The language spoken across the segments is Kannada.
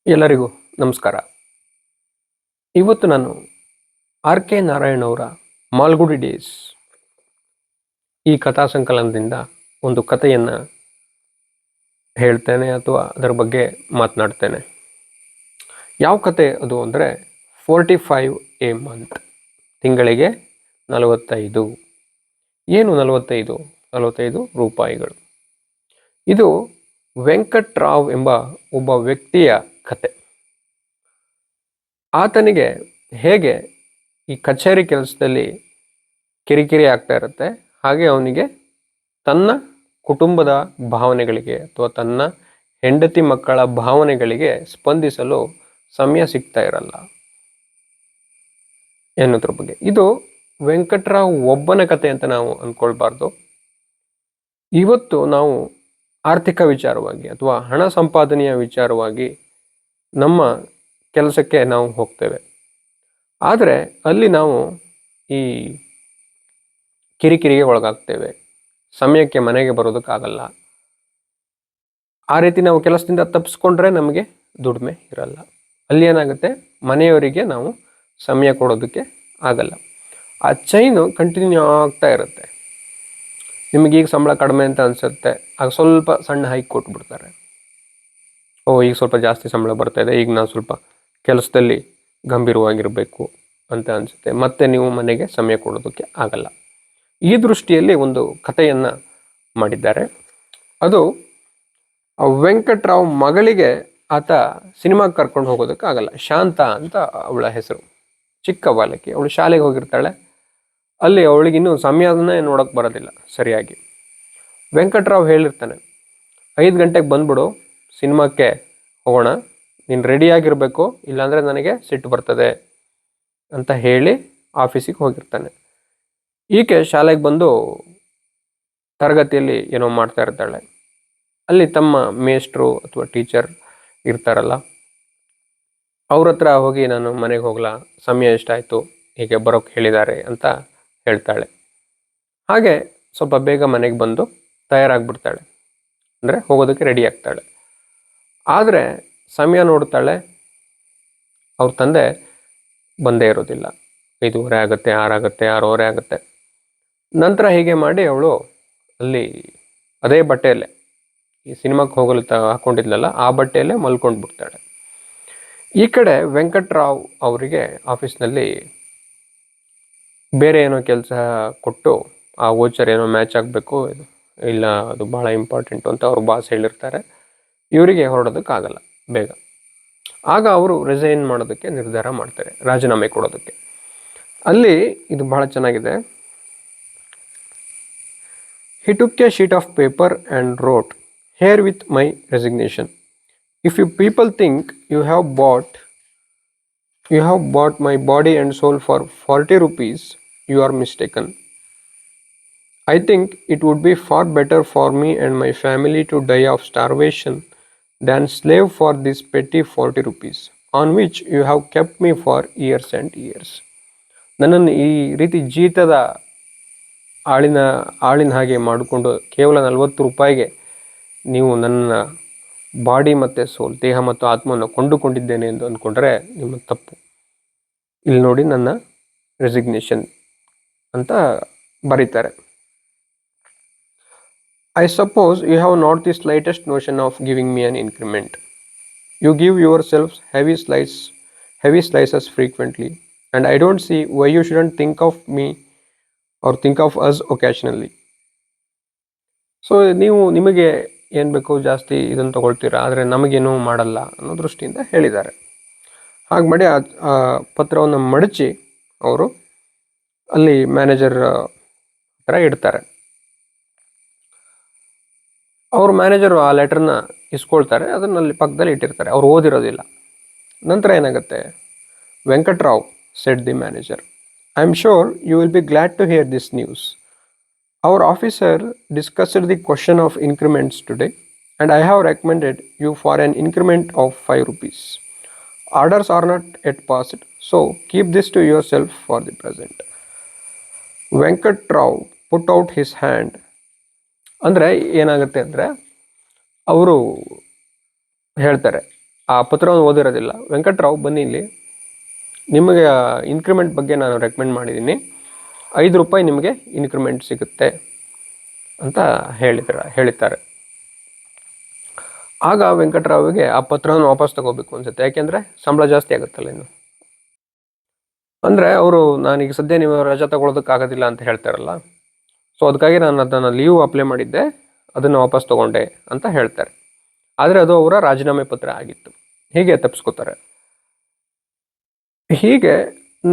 ಎಲ್ಲರಿಗೂ ನಮಸ್ಕಾರ. ಇವತ್ತು ನಾನು ಆರ್ ಕೆ ನಾರಾಯಣ್ ಅವರ ಮಾಲ್ಗುಡಿ ಡೇಸ್ ಈ ಕಥಾ ಸಂಕಲನದಿಂದ ಒಂದು ಕಥೆಯನ್ನು ಹೇಳ್ತೇನೆ ಅಥವಾ ಅದರ ಬಗ್ಗೆ ಮಾತನಾಡ್ತೇನೆ. ಯಾವ ಕತೆ ಅದು ಅಂದರೆ 45 ಎ ಮಂತ್, ತಿಂಗಳಿಗೆ 45. ಏನು 45 ರೂಪಾಯಿಗಳು. ಇದು ವೆಂಕಟ್ ರಾವ್ ಎಂಬ ಒಬ್ಬ ವ್ಯಕ್ತಿಯ ಕತೆ. ಆತನಿಗೆ ಹೇಗೆ ಈ ಕಚೇರಿ ಕೆಲಸದಲ್ಲಿ ಕಿರಿಕಿರಿ ಆಗ್ತಾ ಇರುತ್ತೆ, ಹಾಗೆ ಅವನಿಗೆ ತನ್ನ ಕುಟುಂಬದ ಭಾವನೆಗಳಿಗೆ ಅಥವಾ ತನ್ನ ಹೆಂಡತಿ ಮಕ್ಕಳ ಭಾವನೆಗಳಿಗೆ ಸ್ಪಂದಿಸಲು ಸಮಯ ಸಿಗ್ತಾ ಇರಲ್ಲ ಎನ್ನುವುದ್ರ ಬಗ್ಗೆ. ಇದು ವೆಂಕಟ್ರಾವ್ ಒಬ್ಬನ ಕತೆ ಅಂತ ನಾವು ಅಂದ್ಕೊಳ್ಬಾರ್ದು. ಇವತ್ತು ನಾವು ಆರ್ಥಿಕ ವಿಚಾರವಾಗಿ ಅಥವಾ ಹಣ ಸಂಪಾದನೆಯ ವಿಚಾರವಾಗಿ ನಮ್ಮ ಕೆಲಸಕ್ಕೆ ನಾವು ಹೋಗ್ತೇವೆ. ಆದರೆ ಅಲ್ಲಿ ನಾವು ಈ ಕಿರಿಕಿರಿಗೆ ಒಳಗಾಗ್ತೇವೆ, ಸಮಯಕ್ಕೆ ಮನೆಗೆ ಬರೋದಕ್ಕಾಗಲ್ಲ. ಆ ರೀತಿ ನಾವು ಕೆಲಸದಿಂದ ತಪ್ಪಿಸ್ಕೊಂಡ್ರೆ ನಮಗೆ ದುಡಿಮೆ ಇರಲ್ಲ. ಅಲ್ಲಿ ಏನಾಗುತ್ತೆ, ಮನೆಯವರಿಗೆ ನಾವು ಸಮಯ ಕೊಡೋದಕ್ಕೆ ಆಗಲ್ಲ. ಆ ಚೈನು ಕಂಟಿನ್ಯೂ ಆಗ್ತಾ ಇರುತ್ತೆ. ನಿಮಗೀಗ ಸಂಬಳ ಕಡಿಮೆ ಅಂತ ಅನಿಸುತ್ತೆ, ಆಗ ಸ್ವಲ್ಪ ಸಣ್ಣ ಹೈಕ್ ಕೊಟ್ಬಿಡ್ತಾರೆ. ಈಗ ಸ್ವಲ್ಪ ಜಾಸ್ತಿ ಸಂಬಳ ಬರ್ತಾ ಇದೆ, ಈಗ ನಾವು ಸ್ವಲ್ಪ ಕೆಲಸದಲ್ಲಿ ಗಂಭೀರವಾಗಿರಬೇಕು ಅಂತ ಅನಿಸುತ್ತೆ. ಮತ್ತೆ ನೀವು ಮನೆಗೆ ಸಮಯ ಕೊಡೋದಕ್ಕೆ ಆಗಲ್ಲ. ಈ ದೃಷ್ಟಿಯಲ್ಲಿ ಒಂದು ಕಥೆಯನ್ನು ಮಾಡಿದ್ದಾರೆ. ಅದು ವೆಂಕಟ್ರಾವ್ ಮಗಳಿಗೆ ಆತ ಸಿನಿಮಾಗೆ ಕರ್ಕೊಂಡು ಹೋಗೋದಕ್ಕೆ ಆಗಲ್ಲ. ಶಾಂತ ಅಂತ ಅವಳ ಹೆಸರು, ಚಿಕ್ಕ ಬಾಲಕಿ. ಅವಳು ಶಾಲೆಗೆ ಹೋಗಿರ್ತಾಳೆ. ಅಲ್ಲಿ ಅವಳಿಗಿನ್ನೂ ಸಮಯನೇ ನೋಡೋಕ್ಕೆ ಬರೋದಿಲ್ಲ ಸರಿಯಾಗಿ. ವೆಂಕಟ್ರಾವ್ ಹೇಳಿರ್ತಾನೆ, 5 ಗಂಟೆಗೆ ಬಂದ್ಬಿಡು, ಸಿನಿಮಾಕ್ಕೆ ಹೋಗೋಣ, ನೀನು ರೆಡಿಯಾಗಿರಬೇಕು, ಇಲ್ಲಾಂದರೆ ನನಗೆ ಸಿಟ್ಟು ಬರ್ತದೆ ಅಂತ ಹೇಳಿ ಆಫೀಸಿಗೆ ಹೋಗಿರ್ತಾನೆ. ಈಕೆ ಶಾಲೆಗೆ ಬಂದು ತರಗತಿಯಲ್ಲಿ ಏನೋ ಮಾಡ್ತಾ ಇರ್ತಾಳೆ. ಅಲ್ಲಿ ತಮ್ಮ ಮೇಷ್ಟ್ರು ಅಥವಾ ಟೀಚರ್ ಇರ್ತಾರಲ್ಲ, ಅವ್ರ ಹತ್ರ ಹೋಗಿ ನಾನು ಮನೆಗೆ ಹೋಗಲಾ, ಸಮಯ ಎಷ್ಟಾಯಿತು, ಹೀಗೆ ಬರೋಕ್ಕೆ ಹೇಳಿದ್ದಾರೆ ಅಂತ ಹೇಳ್ತಾಳೆ. ಹಾಗೆ ಸ್ವಲ್ಪ ಬೇಗ ಮನೆಗೆ ಬಂದು ತಯಾರಾಗಿಬಿಡ್ತಾಳೆ, ಅಂದರೆ ಹೋಗೋದಕ್ಕೆ ರೆಡಿ ಆಗ್ತಾಳೆ. ಆದರೆ ಸಮಯ ನೋಡ್ತಾಳೆ, ಅವ್ರ ತಂದೆ ಬಂದೇ ಇರೋದಿಲ್ಲ. 5:30 ಆಗುತ್ತೆ, 6 ಆಗುತ್ತೆ, 6:30 ಆಗುತ್ತೆ. ನಂತರ ಹೀಗೆ ಮಾಡಿ ಅವಳು ಅಲ್ಲಿ ಅದೇ ಬಟ್ಟೆಯಲ್ಲೇ, ಈ ಸಿನಿಮಾಕ್ಕೆ ಹೋಗಲು ಹಾಕ್ಕೊಂಡಿದ್ಲಲ್ಲ ಆ ಬಟ್ಟೆಯಲ್ಲೇ ಮಲ್ಕೊಂಡು ಬಿಡ್ತಾಳೆ. ಈ ಕಡೆ ವೆಂಕಟ್ರಾವ್ ಅವರಿಗೆ ಆಫೀಸ್ನಲ್ಲಿ ಬೇರೆ ಏನೋ ಕೆಲಸ ಕೊಟ್ಟು, ಆ ವೋಚರ್ ಏನೋ ಮ್ಯಾಚ್ ಆಗಬೇಕು, ಇಲ್ಲ ಅದು ಭಾಳ ಇಂಪಾರ್ಟೆಂಟು ಅಂತ ಅವ್ರ ಬಾಸ್ ಹೇಳಿರ್ತಾರೆ. ಇವರಿಗೆ ಹೊರಡೋದಕ್ಕಾಗಲ್ಲ ಬೇಗ. ಆಗ ಅವರು ರಿಸೈನ್ ಮಾಡೋದಕ್ಕೆ ನಿರ್ಧಾರ ಮಾಡ್ತಾರೆ, ರಾಜೀನಾಮೆ ಕೊಡೋದಕ್ಕೆ. ಅಲ್ಲಿ ಇದು ಬಹಳ ಚೆನ್ನಾಗಿದೆ. He took a sheet of paper and wrote, "Here with my resignation. If you people think you have bought my body and soul for 40 rupees, you are mistaken. I think it would be far better for me and my family to die of starvation than slave for this petty 40 rupees, on which you have kept me for years and years." ನನ್ನನ್ನು ಈ ರೀತಿ ಜೀತದ ಆಳಿನ ಹಾಗೆ ಮಾಡಿಕೊಂಡು ಕೇವಲ 40 ರೂಪಾಯಿಗೆ ನೀವು ನನ್ನ ಬಾಡಿ ಮತ್ತು ಸೋಲ್, ದೇಹ ಮತ್ತು ಆತ್ಮವನ್ನು ಕೊಂಡುಕೊಂಡಿದ್ದೇನೆ ಎಂದು ಅಂದ್ಕೊಂಡ್ರೆ ನಿಮ್ಮ ತಪ್ಪು. ಇಲ್ಲಿ ನೋಡಿ ನನ್ನ ರೆಸಿಗ್ನೇಷನ್ ಅಂತ ಬರೀತಾರೆ. I suppose you have not the slightest notion of giving me an increment. You give yourselves heavy slices frequently, and I don't see why you shouldn't think of me or think of us occasionally. So ನೀವು ನಿಮಗೆ ಏನು ಬೇಕೋ ಜಾಸ್ತಿ ಇದನ್ನು ತಗೊಳ್ತೀರಾ, ಆದರೆ ನಮಗೇನೂ ಮಾಡಲ್ಲ ಅನ್ನೋ ದೃಷ್ಟಿಯಿಂದ ಹೇಳಿದ್ದಾರೆ. ಹಾಗೆ ಮಾಡಿ ಆ ಪತ್ರವನ್ನು ಮಡಚಿ ಅವರು ಅಲ್ಲಿ ಮ್ಯಾನೇಜರ್ ಹತ್ರ ಇಡ್ತಾರೆ. ಅವರು ಮ್ಯಾನೇಜರು ಆ ಲೆಟರ್ನ ಇಸ್ಕೊಳ್ತಾರೆ, ಅದನ್ನು ಅಲ್ಲಿ ಪಕ್ಕದಲ್ಲಿ ಇಟ್ಟಿರ್ತಾರೆ. ಅವ್ರು ಓದಿರೋದಿಲ್ಲ. ನಂತರ ಏನಾಗುತ್ತೆ, Venkatrao said the manager, "I am sure you will be glad to hear this news. Our officer discussed the question of increments today, and I have recommended you for an increment of 5 rupees. Orders are not yet passed, so keep this to yourself for the present." Venkatrao put out his hand. ಅಂದರೆ ಏನಾಗುತ್ತೆ ಅಂದರೆ ಅವರು ಹೇಳ್ತಾರೆ, ಆ ಪತ್ರವನ್ನು ಓದಿರೋದಿಲ್ಲ. ವೆಂಕಟರಾವ್ ಬನ್ನಿ ಇಲ್ಲಿ, ನಿಮಗೆ ಇನ್ಕ್ರಿಮೆಂಟ್ ಬಗ್ಗೆ ನಾನು ರೆಕಮೆಂಡ್ ಮಾಡಿದ್ದೀನಿ, 5 ರೂಪಾಯಿ ನಿಮಗೆ ಇನ್ಕ್ರಿಮೆಂಟ್ ಸಿಗುತ್ತೆ ಅಂತ ಹೇಳಿದ್ದಾರೆ. ಆಗ ವೆಂಕಟರಾವ್ಗೆ ಆ ಪತ್ರವನ್ನು ವಾಪಸ್ ತಗೋಬೇಕು ಅನ್ಸುತ್ತೆ, ಯಾಕೆಂದರೆ ಸಂಬಳ ಜಾಸ್ತಿ ಆಗುತ್ತಲ್ಲ ಇನ್ನು. ಅಂದರೆ ಅವರು ನಾನೀಗ ಸದ್ಯ ನೀವು ರಜಾ ತಗೊಳ್ಳೋದಕ್ಕಾಗೋದಿಲ್ಲ ಅಂತ ಹೇಳ್ತಾರಲ್ಲ, ಸೊ ಅದಕ್ಕಾಗಿ ನಾನು ಅದನ್ನು ಲೀವ್ ಅಪ್ಲೈ ಮಾಡಿದ್ದೆ, ಅದನ್ನು ವಾಪಸ್ ತಗೊಂಡೆ ಅಂತ ಹೇಳ್ತಾರೆ. ಆದರೆ ಅದು ಅವರ ರಾಜೀನಾಮೆ ಪತ್ರ ಆಗಿತ್ತು. ಹೀಗೆ ತಪ್ಪಿಸ್ಕೋತಾರೆ. ಹೀಗೆ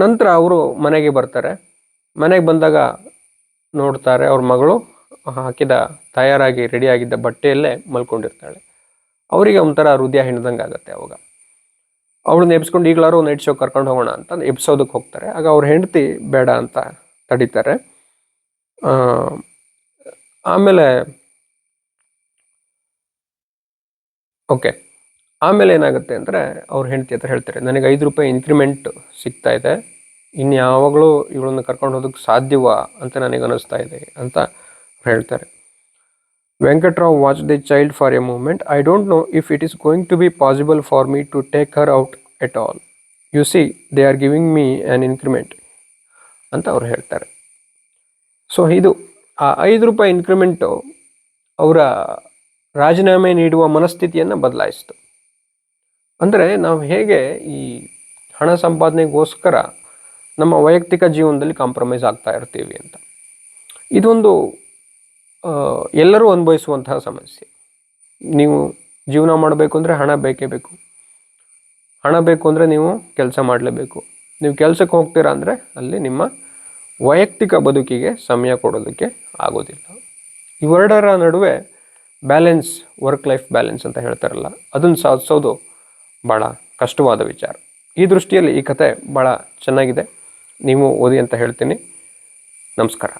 ನಂತರ ಅವರು ಮನೆಗೆ ಬರ್ತಾರೆ. ಮನೆಗೆ ಬಂದಾಗ ನೋಡ್ತಾರೆ ಅವ್ರ ಮಗಳು ಹಾಕಿದ ತಯಾರಾಗಿ ರೆಡಿಯಾಗಿದ್ದ ಬಟ್ಟೆಯಲ್ಲೇ ಮಲ್ಕೊಂಡಿರ್ತಾಳೆ. ಅವರಿಗೆ ಒಂಥರ ಹೃದಯ ಹಿಡಿದಂಗೆ ಆಗುತ್ತೆ. ಅವಾಗ ಅವಳನ್ನ ಎಬ್ಸ್ಕೊಂಡು ಈಗಲಾರು ನೈಟ್ ಶೋ ಕರ್ಕೊಂಡು ಹೋಗೋಣ ಅಂತ ಎಬ್ಸೋದಕ್ಕೆ ಹೋಗ್ತಾರೆ. ಆಗ ಅವ್ರ ಹೆಂಡತಿ ಬೇಡ ಅಂತ ತಡೀತಾರೆ. ಆಮೇಲೆ ಏನಾಗುತ್ತೆ ಅಂದರೆ ಅವ್ರ ಹೆಂಡತಿ ಹತ್ರ ಹೇಳ್ತಾರೆ, ನನಗೆ 5 ರೂಪಾಯಿ ಇನ್ಕ್ರಿಮೆಂಟ್ ಸಿಗ್ತಾ ಇದೆ, ಇನ್ಯಾವಾಗಲೂ ಇವಳನ್ನು ಕರ್ಕೊಂಡು ಹೋಗೋದಕ್ಕೆ ಸಾಧ್ಯವಾ ಅಂತ ನನಗೆ ಅನ್ನಿಸ್ತಾ ಇದೆ ಅಂತ ಹೇಳ್ತಾರೆ. Venkatrao watched the child for a moment. I don't know if it is going to be possible for me to take her out at all. You see, they are giving me an increment ಅಂತ ಅವ್ರು ಹೇಳ್ತಾರೆ. ಸೊ ಇದು ಆ 5 ರೂಪಾಯಿ ಇನ್ಕ್ರಿಮೆಂಟು ಅವರ ರಾಜೀನಾಮೆ ನೀಡುವ ಮನಸ್ಥಿತಿಯನ್ನು ಬದಲಾಯಿಸಿತು. ಅಂದರೆ ನಾವು ಹೇಗೆ ಈ ಹಣ ಸಂಪಾದನೆಗೋಸ್ಕರ ನಮ್ಮ ವೈಯಕ್ತಿಕ ಜೀವನದಲ್ಲಿ ಕಾಂಪ್ರಮೈಸ್ ಆಗ್ತಾ ಇರ್ತೀವಿ ಅಂತ. ಇದೊಂದು ಎಲ್ಲರೂ ಅನುಭವಿಸುವಂತಹ ಸಮಸ್ಯೆ. ನೀವು ಜೀವನ ಮಾಡಬೇಕು ಅಂದರೆ ಹಣ ಬೇಕೇ ಬೇಕು. ಹಣ ಬೇಕು ಅಂದರೆ ನೀವು ಕೆಲಸ ಮಾಡಲೇಬೇಕು. ನೀವು ಕೆಲಸಕ್ಕೆ ಹೋಗ್ತೀರಾ ಅಂದರೆ ಅಲ್ಲಿ ನಿಮ್ಮ ವೈಯಕ್ತಿಕ ಬದುಕಿಗೆ ಸಮಯ ಕೊಡೋದಕ್ಕೆ ಆಗೋದಿಲ್ಲ. ಇವೆರಡರ ನಡುವೆ ಬ್ಯಾಲೆನ್ಸ್, ವರ್ಕ್ ಲೈಫ್ ಬ್ಯಾಲೆನ್ಸ್ ಅಂತ ಹೇಳ್ತಾರಲ್ಲ, ಅದನ್ನು ಸಾಧಿಸೋದು ಭಾಳ ಕಷ್ಟವಾದ ವಿಚಾರ. ಈ ದೃಷ್ಟಿಯಲ್ಲಿ ಈ ಕತೆ ಭಾಳ ಚೆನ್ನಾಗಿದೆ, ನೀವು ಓದಿ ಅಂತ ಹೇಳ್ತೀನಿ. ನಮಸ್ಕಾರ.